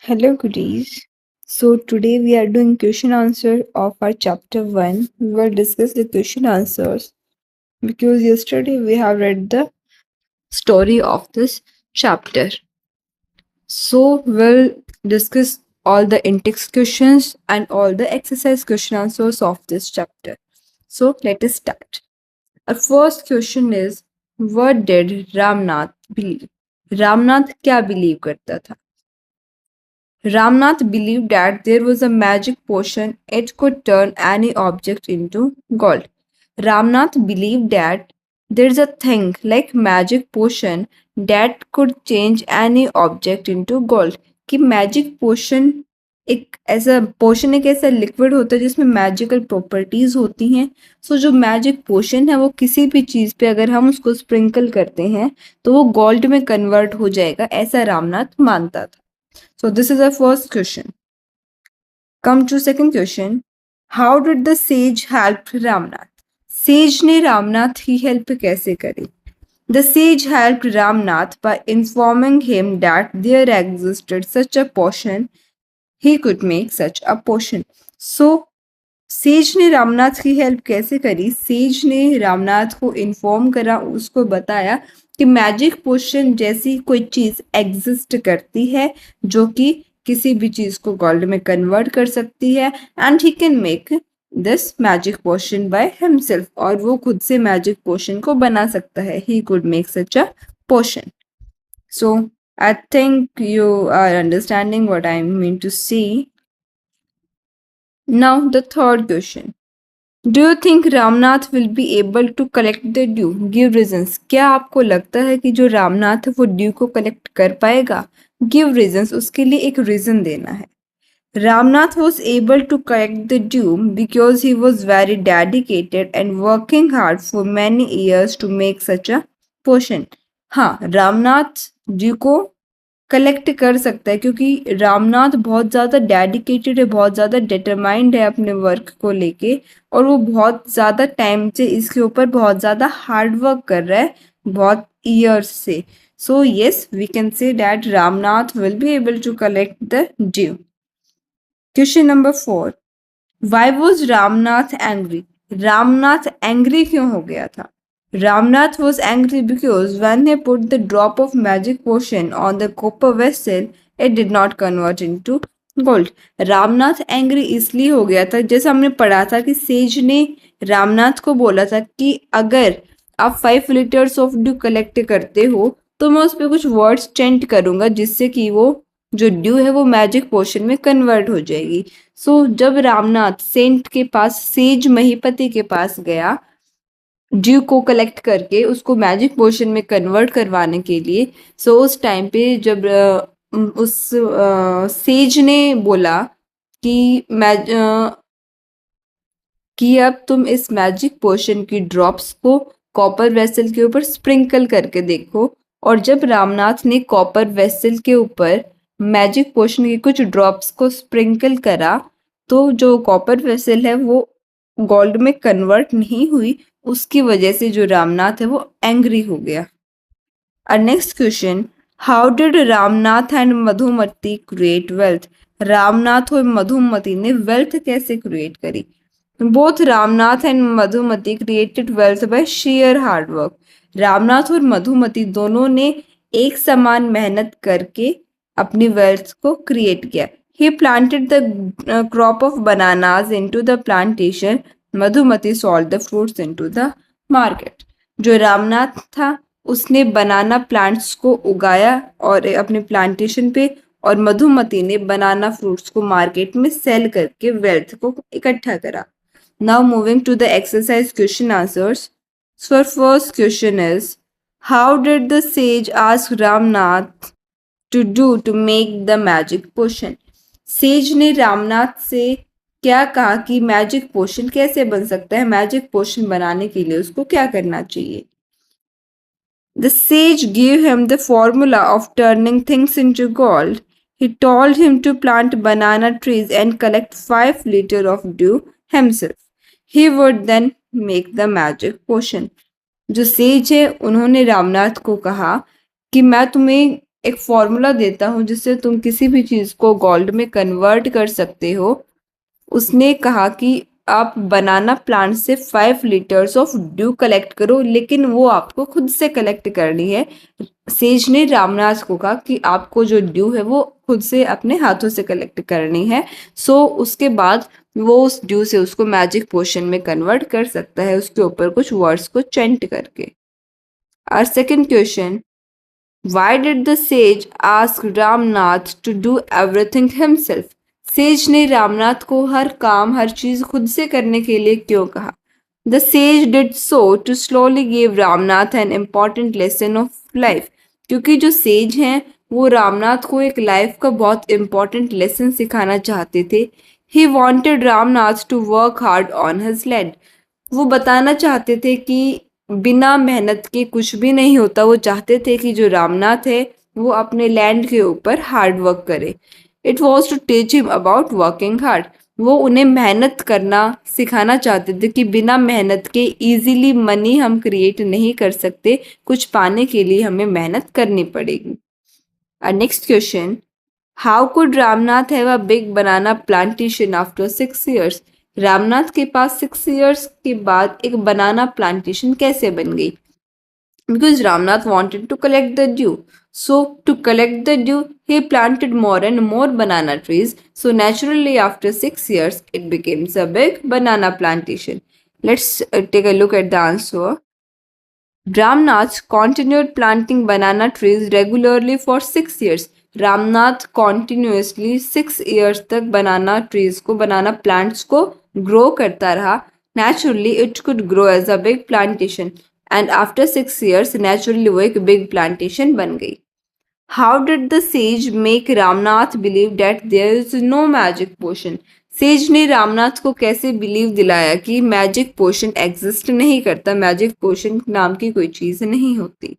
Hello, goodies. So today we are doing question answer of our chapter 1. We will discuss the question answers because yesterday we have read the story of this chapter. So we'll discuss all the in-text questions and all the exercise question answers of this chapter. So let us start. Our first question is, what did Ramnath believe? Ramnath क्या believe करता था? Ramnath believed that there was a magic potion, it could turn any object into gold. Ramnath believed that there's a thing like magic potion that could change any object into gold. कि magic potion एक ऐसा liquid होता है जिसमें magical properties होती हैं. सो जो magic potion है वो किसी भी चीज पे अगर हम उसको स्प्रिंकल करते हैं तो वो गोल्ड में कन्वर्ट हो जाएगा, ऐसा रामनाथ मानता था. So this is our first question. Come to second question. How did the sage help Ramnath? Sage ने रामनाथ की हेल्प कैसे करी? The sage helped Ramnath by informing him that there existed such a potion. He could make such a potion. So says ने रामनाथ की help कैसे करी? Says ने रामनाथ को इन्फॉर्म करा, उसको बताया कि मैजिक पोशन जैसी कोई चीज एग्जिस्ट करती है जो कि किसी भी चीज को गोल्ड में कन्वर्ट कर सकती है and he can make this magic potion by himself, और वो खुद से मैजिक पोशन को बना सकता है. He could make such a potion. So I think you are understanding what I mean to say. Now the third question. Do you think Ramnath will be able to collect the dew? Give reasons. क्या आपको लगता है कि जो रामनाथ है वो due को collect कर पाएगा? Give reasons. उसके लिए एक रीजन देना है. Ramnath was able to collect the dew because he was very dedicated and working hard for many years to make such a potion. हाँ, रामनाथ ड्यू को कलेक्ट कर सकता है क्योंकि रामनाथ बहुत ज़्यादा डेडिकेटेड है, बहुत ज़्यादा डिटरमाइंड है अपने वर्क को लेके, और वो बहुत ज़्यादा टाइम से इसके ऊपर बहुत ज़्यादा हार्ड वर्क कर रहा है, बहुत ईयर्स से. So yes, we can say that Ramnath will be able to collect the due. Question number 4. Why was Ramnath angry? Ramnath angry क्यों हो गया था? Ramnath was angry because when he put the drop of magic potion on the copper vessel, it did not convert into gold. Ramnath angry इसलिए हो गया था, जैसे हमने पढ़ा था कि सेज ने रामनाथ को बोला था कि अगर आप 5 लीटर्स ऑफ ड्यू कलेक्ट करते हो तो मैं उस पर कुछ वर्ड्स चेंट करूंगा जिससे कि वो जो ड्यू है वो मैजिक पोशन में कन्वर्ट हो जाएगी. सो जब रामनाथ सेंट के पास, सेज महीपति के पास गया ड्यू को कलेक्ट करके उसको मैजिक पोशन में कन्वर्ट करवाने के लिए, सो उस टाइम पे जब उस सेज ने बोला कि अब तुम इस मैजिक पोशन की ड्रॉप्स को कॉपर वेसल के ऊपर स्प्रिंकल करके देखो, और जब रामनाथ ने कॉपर वेसल के ऊपर मैजिक पोशन की कुछ ड्रॉप्स को स्प्रिंकल करा तो जो कॉपर वेसल है वो गोल्ड में कन्वर्ट नहीं हुई. उसकी वजह से जो रामनाथ है वो एंग्री हो गया. और next question. How did Ramnath and Madhumati create wealth? Ramnath और मधुमती ने वेल्थ कैसे क्रिएट करी? Both Ramnath and Madhumati created wealth by share hard work. Ramnath और मधुमती दोनों ने एक समान मेहनत करके अपनी वेल्थ को क्रिएट किया. He planted the crop of bananas into the plantation. Madhumati sold the fruits into the market. जो रामनाथ था उसने बनाना प्लांट्स को उगाया और अपने प्लांटेशन पे, और मधुमती ने बनाना फ्रूट्स को मार्केट में सेल करके वेल्थ को इकट्ठा करा. Now moving to the exercise question answers. So first question is, how did the sage ask Ramnath to do to make the magic potion? Says ने रामनाथ से क्या कहा कि मैजिक पोशन कैसे बन सकता है, मैजिक पोशन बनाने के लिए उसको क्या करना चाहिए? The sage gave him the formula of turning things into gold. He told him to plant banana trees and collect 5 liters of dew himself. He would then make the magic potion. जो says है उन्होंने रामनाथ को कहा कि मैं तुम्हें एक formula देता हूँ जिससे तुम किसी भी चीज़ को गोल्ड में कन्वर्ट कर सकते हो। उसने कहा कि आप बनाना प्लांट से 5 लीटर्स ऑफ ड्यू कलेक्ट करो, लेकिन वो आपको खुद से कलेक्ट करनी है। सेज ने रामनाथ को कहा कि आपको जो ड्यू है वो खुद से अपने हाथों से कलेक्ट करनी है। सो उसके बाद वो उस ड्यू से उसको मैजिक पोशन में कन्वर्ट कर सकता है, उसके ऊपर कुछ वर्ड्स को चेंट करके। Our second question: why did the sage ask Ramnath to do everything himself? Says ने रामनाथ को हर काम हर चीज खुद से करने के लिए क्यों कहा? The sage did so to slowly give Ramnath an important lesson of life. क्योंकि जो सेज हैं वो रामनाथ को एक लाइफ का बहुत इम्पोर्टेंट लेसन सिखाना चाहते थे। He wanted Ramnath to work hard on his land. वो बताना चाहते थे कि बिना मेहनत के कुछ भी नहीं होता। वो चाहते थे कि जो रामनाथ है वो अपने लैंड के ऊपर हार्ड वर्क करे। It was to teach him about working hard. वो उन्हें मेहनत करना सिखाना चाहते थे कि बिना मेहनत के इजीली मनी हम क्रिएट नहीं कर सकते, कुछ पाने के लिए हमें मेहनत करनी पड़ेगी। Next question: how could Ramnath have a big banana plantation after 6 years? Ramnath के पास 6 years के बाद एक बनाना प्लांटेशन कैसे बन गई? Because Ramnath wanted to collect the dew. So to collect the dew, he planted more and more banana trees. So naturally after 6 years, it becomes a big banana plantation. Let's take a look at the answer. Ramnath continued planting banana trees regularly for 6 years. Ramnath continuously 6 years तक बनाना trees को बनाना plants को grow करता रहा। Naturally it could grow as a big plantation and after 6 years naturally वो एक big plantation बन गई। How did the sage make Ramnath believe that there is no magic potion? Sage ने रामनाथ को कैसे बिलीव दिलाया कि मैजिक पोशन एग्जिस्ट नहीं करता, मैजिक पोशन नाम की कोई चीज नहीं होती।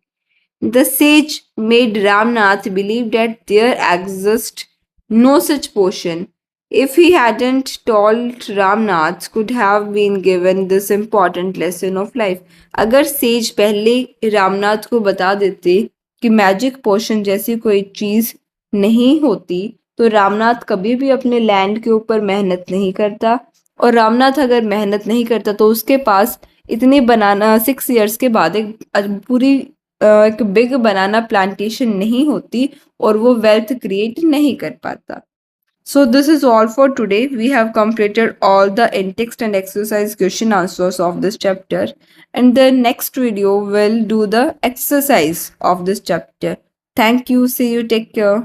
The sage made Ramnath believe that there exists no such potion. If he hadn't told, Ramnath could have been given this important lesson of life. अगर सेज पहले रामनाथ को बता देते कि मैजिक पोशन जैसी कोई चीज नहीं होती तो रामनाथ कभी भी अपने लैंड के ऊपर मेहनत नहीं करता, और रामनाथ अगर मेहनत नहीं करता तो उसके पास इतनी बनाना 6 years के बाद एक पूरी एक बिग बनाना प्लांटेशन नहीं होती और वो वेल्थ क्रिएट नहीं कर पाता। So this is all for today. We have completed all the in-text and exercise question answers of this chapter, and the next video will do the exercise of this chapter. Thank you. See you. Take care.